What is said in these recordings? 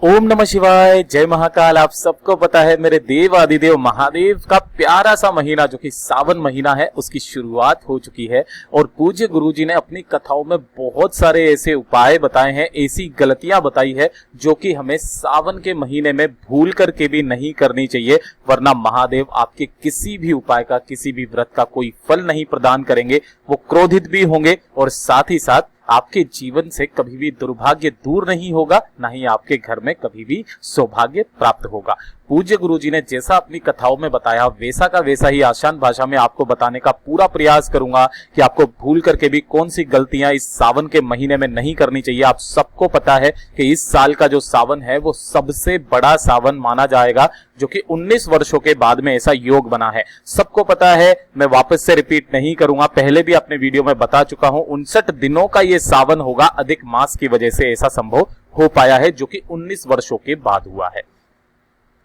ओम नमः शिवाय, जय महाकाल। आप सबको पता है मेरे देव आदिदेव महादेव का प्यारा सा महीना जो कि सावन महीना है उसकी शुरुआत हो चुकी है। और पूज्य गुरुजी ने अपनी कथाओं में बहुत सारे ऐसे उपाय बताए हैं, ऐसी गलतियां बताई है जो कि हमें सावन के महीने में भूल करके भी नहीं करनी चाहिए, वरना महादेव आपके किसी भी उपाय का, किसी भी व्रत का कोई फल नहीं प्रदान करेंगे। वो क्रोधित भी होंगे और साथ ही साथ आपके जीवन से कभी भी दुर्भाग्य दूर नहीं होगा, ना ही आपके घर में कभी भी सौभाग्य प्राप्त होगा। पूज्य गुरुजी ने जैसा अपनी कथाओं में बताया वैसा का वैसा ही आसान भाषा में आपको बताने का पूरा प्रयास करूंगा कि आपको भूल करके भी कौन सी गलतियां इस सावन के महीने में नहीं करनी चाहिए। आप सबको पता है कि इस साल का जो सावन है वो सबसे बड़ा सावन माना जाएगा, जो कि 19 वर्षों के बाद में ऐसा योग बना है। सबको पता है, मैं वापस से रिपीट नहीं करूंगा, पहले भी अपने वीडियो में बता चुका हूं। 59 दिनों का ये सावन होगा, अधिक मास की वजह से ऐसा संभव हो पाया है, जो कि 19 वर्षों के बाद हुआ है।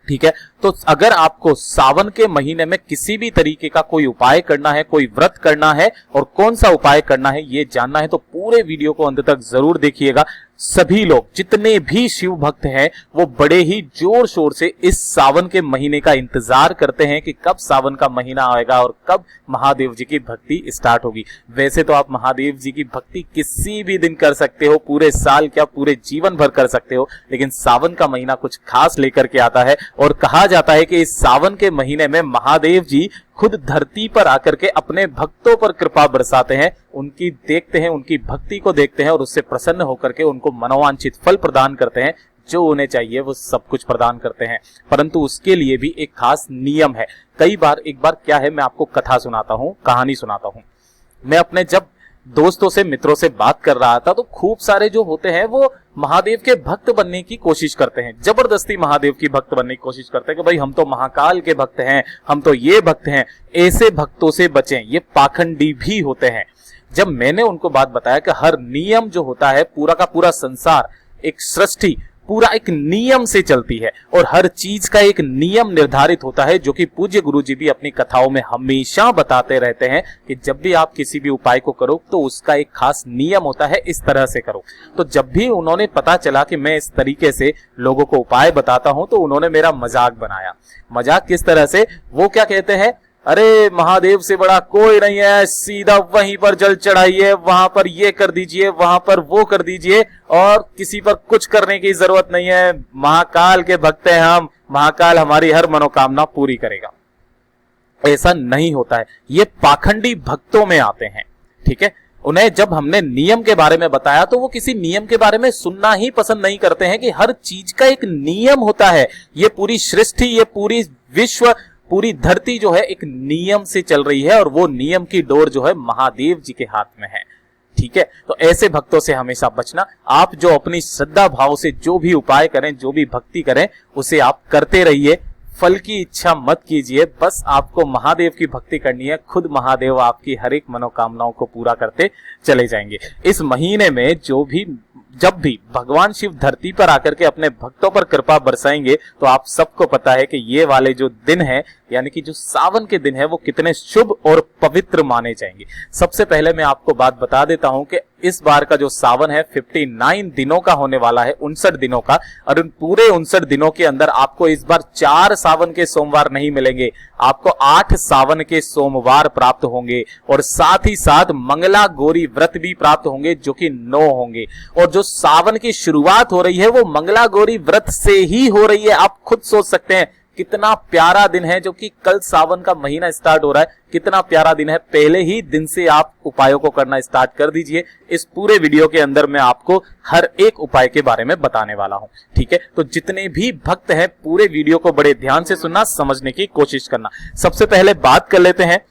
ठीक है, तो अगर आपको सावन के महीने में किसी भी तरीके का कोई उपाय करना है, कोई व्रत करना है और कौन सा उपाय करना है ये जानना है, तो पूरे वीडियो को अंत तक जरूर देखिएगा। सभी लोग जितने भी शिव भक्त हैं वो बड़े ही जोर शोर से इस सावन के महीने का इंतजार करते हैं कि कब सावन का महीना आएगा और कब महादेव जी की भक्ति स्टार्ट होगी। वैसे तो आप महादेव जी की भक्ति किसी भी दिन कर सकते हो, पूरे साल क्या पूरे जीवन भर कर सकते हो, लेकिन सावन का महीना कुछ खास लेकर के आता है। और कहा जाता है कि इस सावन के महीने में महादेव जी खुद धरती पर आकर के अपने भक्तों पर कृपा बरसाते हैं, उनकी देखते हैं, उनकी भक्ति को देखते हैं और उससे प्रसन्न होकर के उनको मनोवांछित फल प्रदान करते हैं। जो उन्हें चाहिए वो सब कुछ प्रदान करते हैं, परंतु उसके लिए भी एक खास नियम है। एक बार क्या है, मैं आपको कथा सुनाता हूँ, कहानी सुनाता हूँ। मैं अपने जब दोस्तों से, मित्रों से बात कर रहा था तो खूब सारे जो होते हैं वो महादेव के भक्त बनने की कोशिश करते हैं, जबरदस्ती महादेव की भक्त बनने की कोशिश करते हैं कि भाई हम तो महाकाल के भक्त हैं, हम तो ये भक्त हैं। ऐसे भक्तों से बचें, ये पाखंडी भी होते हैं। जब मैंने उनको बात बताया कि हर नियम जो होता है, पूरा का पूरा संसार, एक सृष्टि पूरा एक नियम से चलती है और हर चीज का एक नियम निर्धारित होता है, जो कि पूज्य गुरुजी भी अपनी कथाओं में हमेशा बताते रहते हैं कि जब भी आप किसी भी उपाय को करो तो उसका एक खास नियम होता है, इस तरह से करो। तो जब भी उन्होंने पता चला कि मैं इस तरीके से लोगों को उपाय बताता हूं तो उन्होंने मेरा मजाक बनाया। मजाक किस तरह से, वो क्या कहते हैं, अरे महादेव से बड़ा कोई नहीं है, सीधा वहीं पर जल चढ़ाइए, वहां पर ये कर दीजिए, वहां पर वो कर दीजिए और किसी पर कुछ करने की जरूरत नहीं है। महाकाल के भक्त हैं हम, महाकाल हमारी हर मनोकामना पूरी करेगा। ऐसा नहीं होता है, ये पाखंडी भक्तों में आते हैं। ठीक है, उन्हें जब हमने नियम के बारे में बताया तो वो किसी नियम के बारे में सुनना ही पसंद नहीं करते हैं कि हर चीज का एक नियम होता है। ये पूरी सृष्टि, ये पूरी विश्व, पूरी धरती जो है एक नियम से चल रही है और वो नियम की डोर जो है महादेव जी के हाथ में है। ठीक है, तो ऐसे भक्तों से हमेशा बचना। आप जो अपनी श्रद्धा भाव से जो भी उपाय करें, जो भी भक्ति करें, उसे आप करते रहिए। फल की इच्छा मत कीजिए, बस आपको महादेव की भक्ति करनी है। खुद महादेव आपकी हर एक मनोकामनाओं को पूरा करते चले जाएंगे। इस महीने में जब भी भगवान शिव धरती पर आकर के अपने भक्तों पर कृपा बरसाएंगे तो आप सबको पता है कि ये वाले जो दिन है, यानी कि जो सावन के दिन है, वो कितने शुभ और पवित्र माने जाएंगे। सबसे पहले मैं आपको बात बता देता हूं कि इस बार का जो सावन है 59 दिनों का होने वाला है, 59 दिनों का। और उन पूरे 59 दिनों के अंदर आपको इस बार 4 सावन के सोमवार नहीं मिलेंगे, आपको 8 सावन के सोमवार प्राप्त होंगे और साथ ही साथ मंगला गौरी व्रत भी प्राप्त होंगे, जो कि 9 होंगे। और जो सावन की शुरुआत हो रही है वो मंगला गौरी व्रत से ही हो रही है। आप खुद सोच सकते हैं कितना प्यारा दिन है, जो कि कल सावन का महीना स्टार्ट हो रहा है। कितना प्यारा दिन है, पहले ही दिन से आप उपायों को करना स्टार्ट कर दीजिए। इस पूरे वीडियो के अंदर मैं आपको हर एक उपाय के बारे में बताने वाला हूं। ठीक है, तो जितने भी भक्त हैं पूरे वीडियो को बड़े ध्यान से सुनना, समझने की कोशिश करना। सबसे पहले बात कर लेते हैं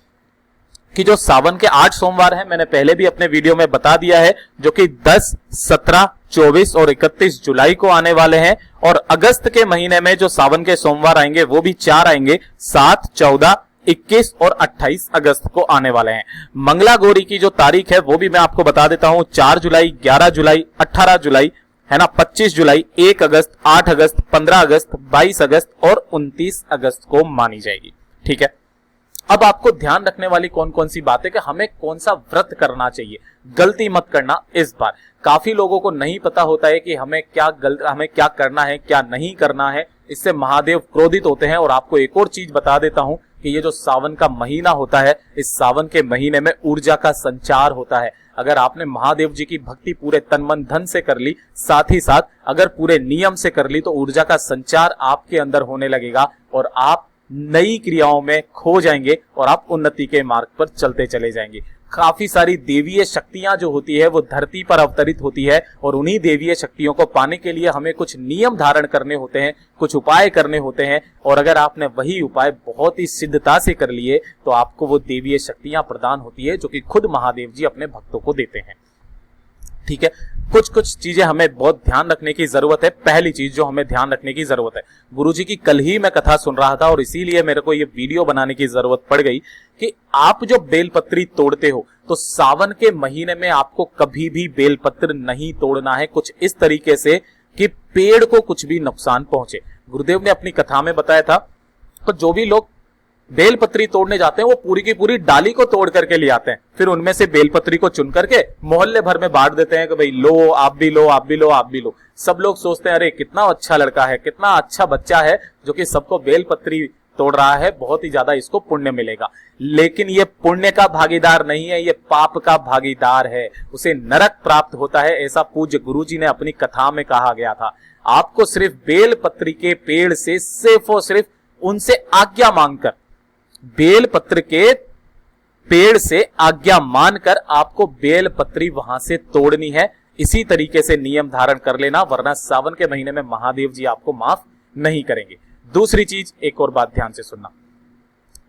कि जो सावन के 8 सोमवार हैं, मैंने पहले भी अपने वीडियो में बता दिया है, जो कि 10, 17, 24 और 31 जुलाई को आने वाले हैं। और अगस्त के महीने में जो सावन के सोमवार आएंगे वो भी 4 आएंगे, 7, 14, 21 और 28 अगस्त को आने वाले हैं। मंगला गौरी की जो तारीख है वो भी मैं आपको बता देता हूं, 4 जुलाई, 11 जुलाई, 18 जुलाई है ना, 25 जुलाई, 1 अगस्त, 8 अगस्त, 15 अगस्त, 22 अगस्त और 29 अगस्त को मानी जाएगी। ठीक है, अब आपको ध्यान रखने वाली कौन कौन सी बातें कि हमें कौन सा व्रत करना चाहिए, गलती मत करना इस बार। काफी लोगों को नहीं पता होता है कि हमें क्या करना है, क्या नहीं करना है, इससे महादेव क्रोधित होते हैं। और आपको एक और चीज बता देता हूं कि ये जो सावन का महीना होता है, इस सावन के महीने में ऊर्जा का संचार होता है। अगर आपने महादेव जी की भक्ति पूरे तन मन धन से कर ली, साथ ही साथ अगर पूरे नियम से कर ली, तो ऊर्जा का संचार आपके अंदर होने लगेगा और आप नई क्रियाओं में खो जाएंगे और आप उन्नति के मार्ग पर चलते चले जाएंगे। काफी सारी देवीय शक्तियां जो होती है वो धरती पर अवतरित होती है और उन्हीं देवीय शक्तियों को पाने के लिए हमें कुछ नियम धारण करने होते हैं, कुछ उपाय करने होते हैं। और अगर आपने वही उपाय बहुत ही सिद्धता से कर लिए तो आपको वो देवीय शक्तियां प्रदान होती है जो कि खुद महादेव जी अपने भक्तों को देते हैं। ठीक है, कुछ कुछ चीजें हमें बहुत ध्यान रखने की जरूरत है। पहली चीज जो हमें ध्यान रखने की जरूरत है, गुरुजी की कल ही मैं कथा सुन रहा था और इसीलिए मेरे को ये वीडियो बनाने की जरूरत पड़ गई कि आप जो बेलपत्री तोड़ते हो तो सावन के महीने में आपको कभी भी बेलपत्र नहीं तोड़ना है कुछ इस तरीके से कि पेड़ को कुछ भी नुकसान पहुंचे। गुरुदेव ने अपनी कथा में बताया था, तो जो भी लोग बेलपत्री तोड़ने जाते हैं वो पूरी की पूरी डाली को तोड़ करके ले आते हैं, फिर उनमें से बेलपत्री को चुन करके मोहल्ले भर में बांट देते हैं कि भाई लो, आप भी लो, आप भी लो, आप भी लो। सब लोग सोचते हैं अरे कितना अच्छा लड़का है, कितना अच्छा बच्चा है जो कि सबको बेलपत्री तोड़ रहा है, बहुत ही ज्यादा इसको पुण्य मिलेगा। लेकिन ये पुण्य का भागीदार नहीं है, ये पाप का भागीदार है, उसे नरक प्राप्त होता है, ऐसा पूज्य गुरुजी ने अपनी कथा में कहा गया था। आपको सिर्फ बेलपत्री के पेड़ से सिर्फ और सिर्फ उनसे आज्ञा मांगकर, बेलपत्र के पेड़ से आज्ञा मानकर आपको बेलपत्री वहां से तोड़नी है। इसी तरीके से नियम धारण कर लेना, वरना सावन के महीने में महादेव जी आपको माफ नहीं करेंगे। दूसरी चीज, एक और बात ध्यान से सुनना,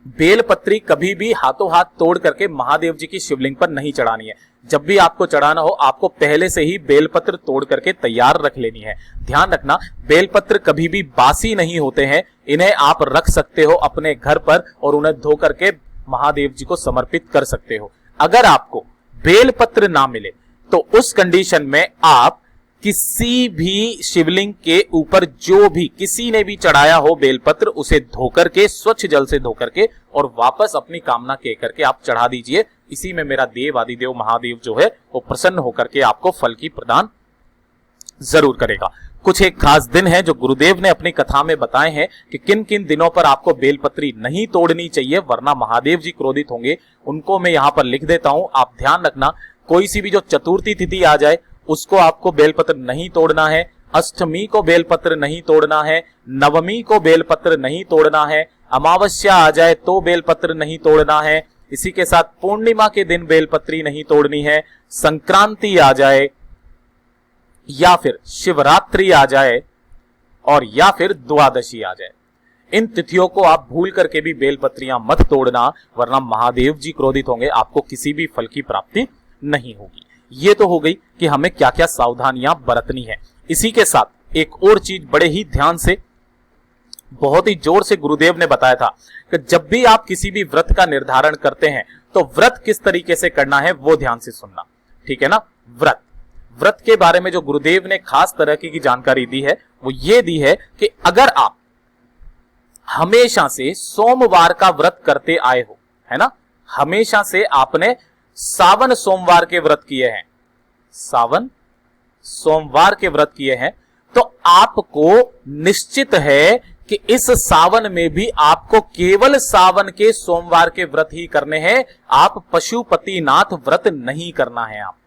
बेलपत्री कभी भी हाथों हाथ तोड़ करके महादेव जी की शिवलिंग पर नहीं चढ़ानी है। जब भी आपको चढ़ाना हो आपको पहले से ही बेलपत्र तोड़ करके तैयार रख लेनी है। ध्यान रखना, बेलपत्र कभी भी बासी नहीं होते हैं, इन्हें आप रख सकते हो अपने घर पर और उन्हें धो करके महादेव जी को समर्पित कर सकते हो। अगर आपको बेलपत्र ना मिले तो उस कंडीशन में आप किसी भी शिवलिंग के ऊपर जो भी किसी ने भी चढ़ाया हो बेलपत्र, उसे धोकर के, स्वच्छ जल से धोकर के और वापस अपनी कामना कह करके आप चढ़ा दीजिए। इसी में मेरा देव आदिदेव महादेव जो है वो प्रसन्न होकर के आपको फल की प्रदान जरूर करेगा। कुछ एक खास दिन है जो गुरुदेव ने अपनी कथा में बताए हैं कि किन किन दिनों पर आपको बेलपत्री नहीं तोड़नी चाहिए, वरना महादेव जी क्रोधित होंगे। उनको मैं यहां पर लिख देता हूं, आप ध्यान रखना। कोई सी भी जो चतुर्थी तिथि आ जाए उसको आपको बेलपत्र नहीं तोड़ना है, अष्टमी को बेलपत्र नहीं तोड़ना है, नवमी को बेलपत्र नहीं तोड़ना है, अमावस्या आ जाए तो बेलपत्र नहीं तोड़ना है, इसी के साथ पूर्णिमा के दिन बेलपत्री नहीं तोड़नी है, संक्रांति आ जाए या फिर शिवरात्रि आ जाए और या फिर द्वादशी आ जाए। इन तिथियों को आप भूल करके भी बेलपत्रियां मत तोड़ना, वरना महादेव जी क्रोधित होंगे, आपको किसी भी फल की प्राप्ति नहीं होगी। ये तो हो गई कि हमें क्या क्या सावधानियां बरतनी है। इसी के साथ एक और चीज बड़े ही ध्यान से, बहुत ही जोर से गुरुदेव ने बताया था कि जब भी आप किसी भी व्रत का निर्धारण करते हैं तो व्रत किस तरीके से करना है वो ध्यान से सुनना, ठीक है ना। व्रत के बारे में जो गुरुदेव ने खास तरह की जानकारी दी है वो ये दी है कि अगर आप हमेशा से सोमवार का व्रत करते आए हो, है ना, हमेशा से आपने सावन सोमवार के व्रत किए हैं, सावन सोमवार के व्रत किए हैं, तो आपको निश्चित है कि इस सावन में भी आपको केवल सावन के सोमवार के व्रत ही करने हैं। आप पशुपतिनाथ व्रत नहीं करना है आपको,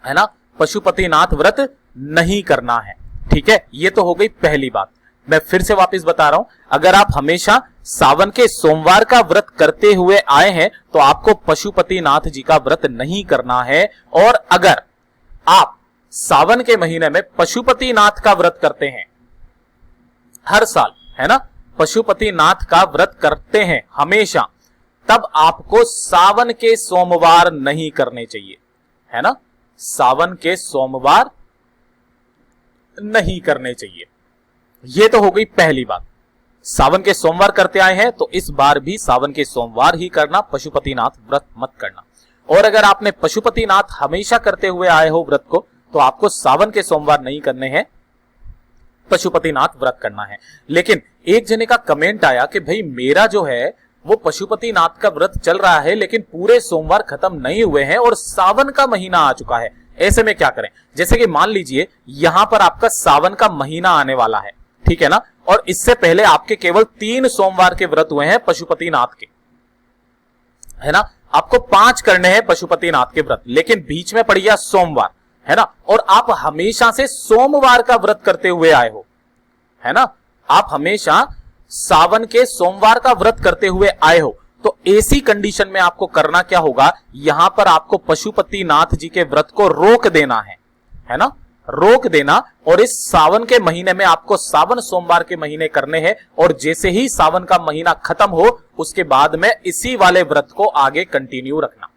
है ना, पशुपतिनाथ व्रत नहीं करना है। ठीक है, ये तो हो गई पहली बात। मैं फिर से वापस बता रहा हूं, अगर आप हमेशा सावन के सोमवार का व्रत करते हुए आए हैं तो आपको पशुपतिनाथ जी का व्रत नहीं करना है। और अगर आप सावन के महीने में पशुपतिनाथ का व्रत करते हैं हर साल, है ना, पशुपतिनाथ का व्रत करते हैं हमेशा, तब आपको सावन के सोमवार नहीं करने चाहिए, है ना, सावन के सोमवार नहीं करने चाहिए। ये तो हो गई पहली बात। सावन के सोमवार करते आए हैं तो इस बार भी सावन के सोमवार ही करना, पशुपतिनाथ व्रत मत करना। और अगर आपने पशुपतिनाथ हमेशा करते हुए आए हो व्रत को, तो आपको सावन के सोमवार नहीं करने हैं, पशुपतिनाथ व्रत करना है। लेकिन एक जने का कमेंट आया कि भाई मेरा जो है वो पशुपतिनाथ का व्रत चल रहा है लेकिन पूरे सोमवार खत्म नहीं हुए हैं और सावन का महीना आ चुका है। ऐसे में क्या करें? जैसे कि मान लीजिए यहां पर आपका सावन का महीना आने वाला है, ठीक है ना, और इससे पहले आपके केवल 3 सोमवार के व्रत हुए हैं पशुपतिनाथ के, है ना। आपको 5 करने हैं पशुपतिनाथ के व्रत, लेकिन बीच में पड़ गया सोमवार, है ना, और आप हमेशा से सोमवार का व्रत करते हुए आए हो, है ना, आप हमेशा सावन के सोमवार का व्रत करते हुए आए हो। तो ऐसी कंडीशन में आपको करना क्या होगा? यहां पर आपको पशुपतिनाथ जी के व्रत को रोक देना है ना, रोक देना, और इस सावन के महीने में आपको सावन सोमवार के महीने करने हैं, और जैसे ही सावन का महीना खत्म हो उसके बाद में इसी वाले व्रत को आगे कंटिन्यू रखना,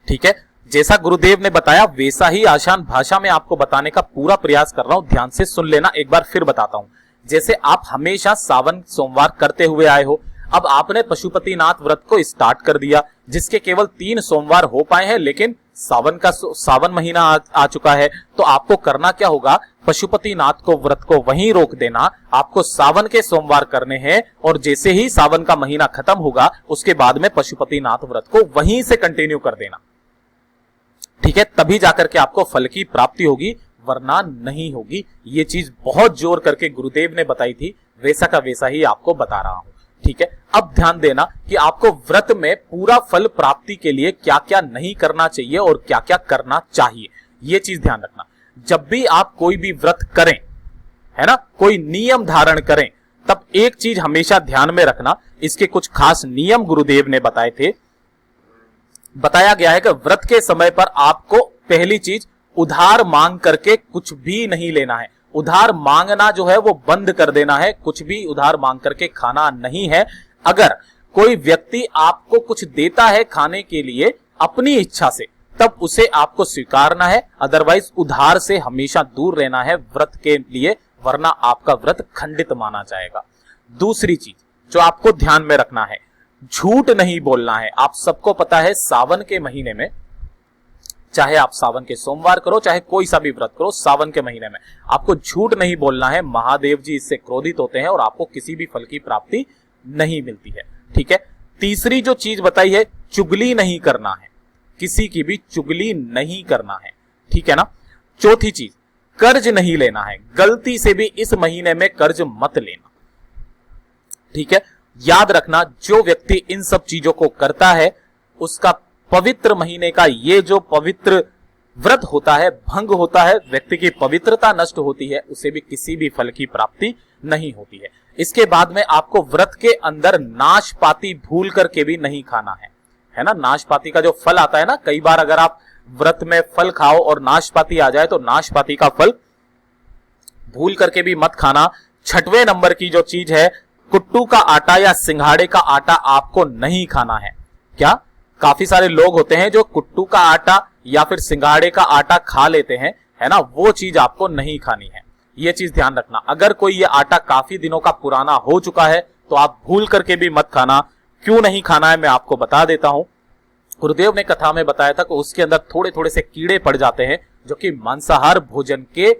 ठीक है। जैसा गुरुदेव ने बताया वैसा ही आसान भाषा में आपको बताने का पूरा प्रयास कर रहा हूं, ध्यान से सुन लेना। एक बार फिर बताता हूं। जैसे आप हमेशा सावन सोमवार करते हुए आए हो, अब आपने पशुपतिनाथ व्रत को स्टार्ट कर दिया, जिसके केवल 3 सोमवार हो पाए हैं, लेकिन सावन महीना आ चुका है। तो आपको करना क्या होगा? पशुपतिनाथ को व्रत को वहीं रोक देना, आपको सावन के सोमवार करने हैं, और जैसे ही सावन का महीना खत्म होगा उसके बाद में पशुपतिनाथ व्रत को वहीं से कंटिन्यू कर देना, ठीक है। तभी जाकर के आपको फल की प्राप्ति होगी, वरना नहीं होगी। ये चीज बहुत जोर करके गुरुदेव ने बताई थी, वैसा का वैसा ही आपको बता रहा हूं, ठीक है। अब ध्यान देना कि आपको व्रत में पूरा फल प्राप्ति के लिए क्या क्या नहीं करना चाहिए और क्या क्या करना चाहिए, ये चीज ध्यान रखना। जब भी आप कोई भी व्रत करें, है ना, कोई नियम धारण करें, तब एक चीज हमेशा ध्यान में रखना, इसके कुछ खास नियम गुरुदेव ने बताए थे। बताया गया है कि व्रत के समय पर आपको पहली चीज उधार मांग करके कुछ भी नहीं लेना है। उधार मांगना जो है वो बंद कर देना है, कुछ भी उधार मांग करके खाना नहीं है। अगर कोई व्यक्ति आपको कुछ देता है खाने के लिए अपनी इच्छा से, तब उसे आपको स्वीकारना है, अदरवाइज उधार से हमेशा दूर रहना है व्रत के लिए, वरना आपका व्रत खंडित माना जाएगा। दूसरी चीज जो आपको ध्यान में रखना है, झूठ नहीं बोलना है। आप सबको पता है सावन के महीने में, चाहे आप सावन के सोमवार करो चाहे कोई सा भी व्रत करो, सावन के महीने में आपको झूठ नहीं बोलना है। महादेव जी इससे क्रोधित होते हैं और आपको किसी भी फल की प्राप्ति नहीं मिलती है, ठीक है। तीसरी जो चीज बताई है, चुगली नहीं करना है, किसी की भी चुगली नहीं करना है, ठीक है ना। चौथी चीज, कर्ज नहीं लेना है, गलती से भी इस महीने में कर्ज मत लेना, ठीक है। याद रखना, जो व्यक्ति इन सब चीजों को करता है उसका पवित्र महीने का ये जो पवित्र व्रत होता है भंग होता है, व्यक्ति की पवित्रता नष्ट होती है, उसे भी किसी भी फल की प्राप्ति नहीं होती है। इसके बाद में आपको व्रत के अंदर नाशपाती भूल करके भी नहीं खाना है ना। नाशपाती का जो फल आता है ना, कई बार अगर आप व्रत में फल खाओ और नाशपाती आ जाए तो नाशपाती का फल भूल करके भी मत खाना। 6वें नंबर की जो चीज है, कुट्टू का आटा या सिंघाड़े का आटा आपको नहीं खाना है। क्या? काफी सारे लोग होते हैं जो कुट्टू का आटा या फिर सिंघाड़े का आटा खा लेते हैं, है ना, वो चीज आपको नहीं खानी है। ये चीज ध्यान रखना। अगर कोई ये आटा काफी दिनों का पुराना हो चुका है तो आप भूल करके भी मत खाना। क्यों नहीं खाना है मैं आपको बता देता हूं। गुरुदेव ने कथा में बताया था कि उसके अंदर थोड़े थोड़े से कीड़े पड़ जाते हैं जो कि मांसाहार भोजन के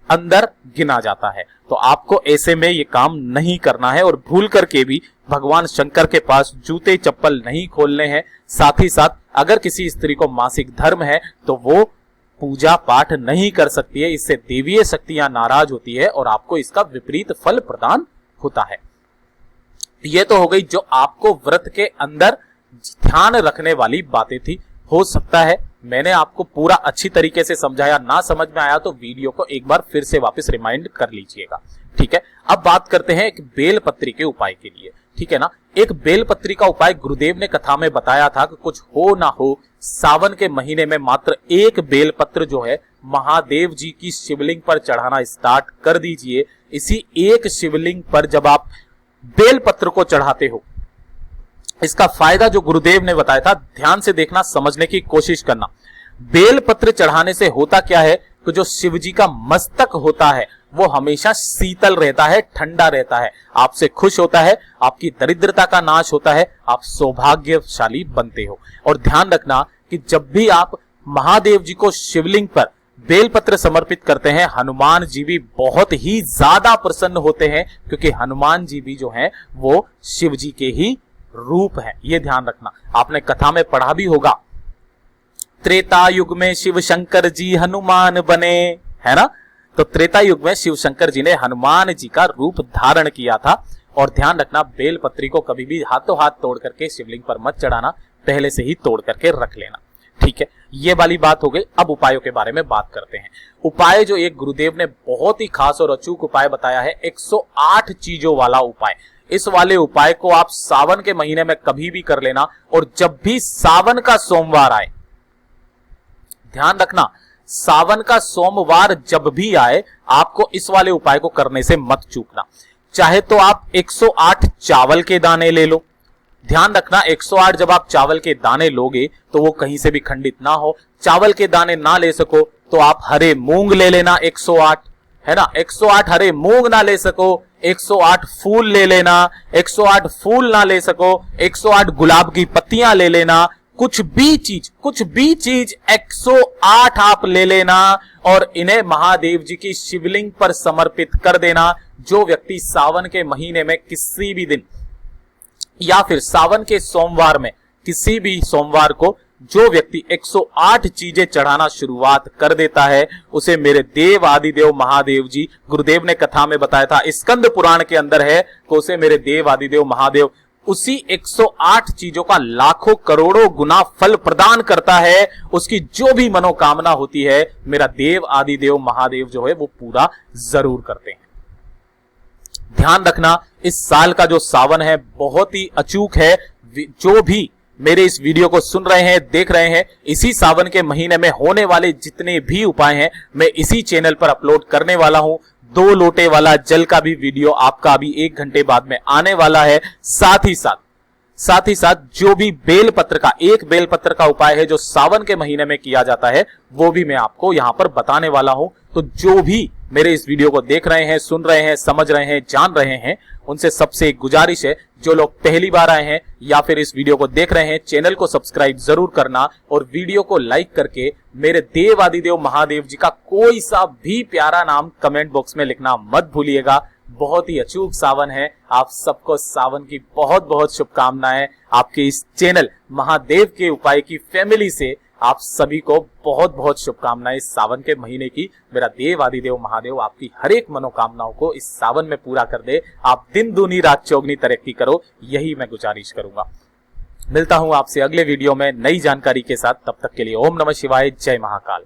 अंदर गिना जाता है। तो आपको ऐसे में ये काम नहीं करना है और भूल करके भी भगवान शंकर के पास जूते चप्पल नहीं खोलने हैं। साथ ही साथ अगर किसी स्त्री को मासिक धर्म है तो वो पूजा पाठ नहीं कर सकती है, इससे देवीय शक्तियां नाराज होती है और आपको इसका विपरीत फल प्रदान होता है। ये तो हो गई जो आपको व्रत के अंदर ध्यान रखने वाली बातें थी। हो सकता है मैंने आपको पूरा अच्छी तरीके से समझाया, ना समझ में आया तो वीडियो को एक बार फिर से वापस रिमाइंड कर लीजिएगा, ठीक है। अब बात करते हैं एक बेलपत्री के उपाय के लिए, ठीक है ना। एक बेलपत्री का उपाय गुरुदेव ने कथा में बताया था कि कुछ हो ना हो, सावन के महीने में मात्र एक बेलपत्र जो है महादेव जी की शिवलिंग पर चढ़ाना स्टार्ट कर दीजिए। इसी एक शिवलिंग पर जब आप बेलपत्र को चढ़ाते हो, इसका फायदा जो गुरुदेव ने बताया था, ध्यान से देखना, समझने की कोशिश करना। बेलपत्र चढ़ाने से होता क्या है कि जो शिव जी का मस्तक होता है वो हमेशा शीतल रहता है, ठंडा रहता है, आपसे खुश होता है, आपकी दरिद्रता का नाश होता है, आप सौभाग्यशाली बनते हो। और ध्यान रखना कि जब भी आप महादेव जी को शिवलिंग पर बेलपत्र समर्पित करते हैं, हनुमान जी भी बहुत ही ज्यादा प्रसन्न होते हैं, क्योंकि हनुमान जी भी जो हैं वो शिव जी के ही रूप हैं। ये ध्यान रखना, आपने कथा में पढ़ा भी होगा, त्रेता युग में शिव शंकर जी हनुमान बने, है ना। तो त्रेता युग में शिव शंकर जी ने हनुमान जी का रूप धारण किया था। और ध्यान रखना, बेलपत्री को कभी भी हाथों हाथ तोड़ करके शिवलिंग पर मत चढ़ाना, पहले से ही तोड़ करके रख लेना, ठीक है। ये वाली बात हो गई। अब उपायों के बारे में बात करते हैं। उपाय जो एक गुरुदेव ने बहुत ही खास और अचूक उपाय बताया है, 108 चीजों वाला उपाय। इस वाले उपाय को आप सावन के महीने में कभी भी कर लेना, और जब भी सावन का सोमवार आए, ध्यान रखना, सावन का सोमवार जब भी आए, आपको इस वाले उपाय को करने से मत चूकना। चाहे तो आप 108 चावल के दाने ले लो। ध्यान रखना, 108 जब आप चावल के दाने लोगे तो वो कहीं से भी खंडित ना हो। चावल के दाने ना ले सको तो आप हरे मूंग ले लेना 108, है ना। 108 हरे मूंग ना ले सको, 108 फूल ले लेना। 108 फूल ना ले सको, 108 गुलाब की पत्तियां ले लेना। कुछ भी चीज 108 आप ले लेना, और इन्हें महादेव जी की शिवलिंग पर समर्पित कर देना। जो व्यक्ति सावन के महीने में किसी भी दिन या फिर सावन के सोमवार में किसी भी सोमवार को जो व्यक्ति 108 चीजें चढ़ाना शुरुआत कर देता है, उसे मेरे देव आदिदेव महादेव जी, गुरुदेव ने कथा में बताया था, स्कंद पुराण के अंदर है, तो उसे मेरे देव आदिदेव महादेव उसी 108 चीजों का लाखों करोड़ों गुना फल प्रदान करता है। उसकी जो भी मनोकामना होती है, मेरा देव आदिदेव महादेव जो है वो पूरा जरूर करते हैं। ध्यान रखना, इस साल का जो सावन है बहुत ही अचूक है। जो भी मेरे इस वीडियो को सुन रहे हैं, देख रहे हैं, इसी सावन के महीने में होने वाले जितने भी उपाय हैं मैं इसी चैनल पर अपलोड करने वाला हूं। 2 लोटे वाला जल का भी वीडियो आपका अभी 1 घंटे बाद में आने वाला है। साथ ही साथ जो भी बेलपत्र का, एक बेलपत्र का उपाय है जो सावन के महीने में किया जाता है, वो भी मैं आपको यहां पर बताने वाला हूं। तो जो भी मेरे इस वीडियो को देख रहे हैं, सुन रहे हैं, समझ रहे हैं, जान रहे हैं, उनसे सबसे एक गुजारिश है, जो लोग पहली बार आए हैं या फिर इस वीडियो को देख रहे हैं, चैनल को सब्सक्राइब जरूर करना, और वीडियो को लाइक करके मेरे देव आदिदेव महादेव जी का कोई सा भी प्यारा नाम कमेंट बॉक्स में लिखना मत भूलिएगा। बहुत ही अचूक सावन है, आप सबको सावन की बहुत बहुत शुभकामनाएं। आपके इस चैनल महादेव के उपाय की फैमिली से आप सभी को बहुत बहुत शुभकामनाएं इस सावन के महीने की। मेरा देव आदिदेव महादेव आपकी हर एक मनोकामनाओं को इस सावन में पूरा कर दे। आप दिन दूनी रात चौगनी तरक्की करो, यही मैं गुजारिश करूंगा। मिलता हूं आपसे अगले वीडियो में नई जानकारी के साथ। तब तक के लिए ओम नमः शिवाय, जय महाकाल।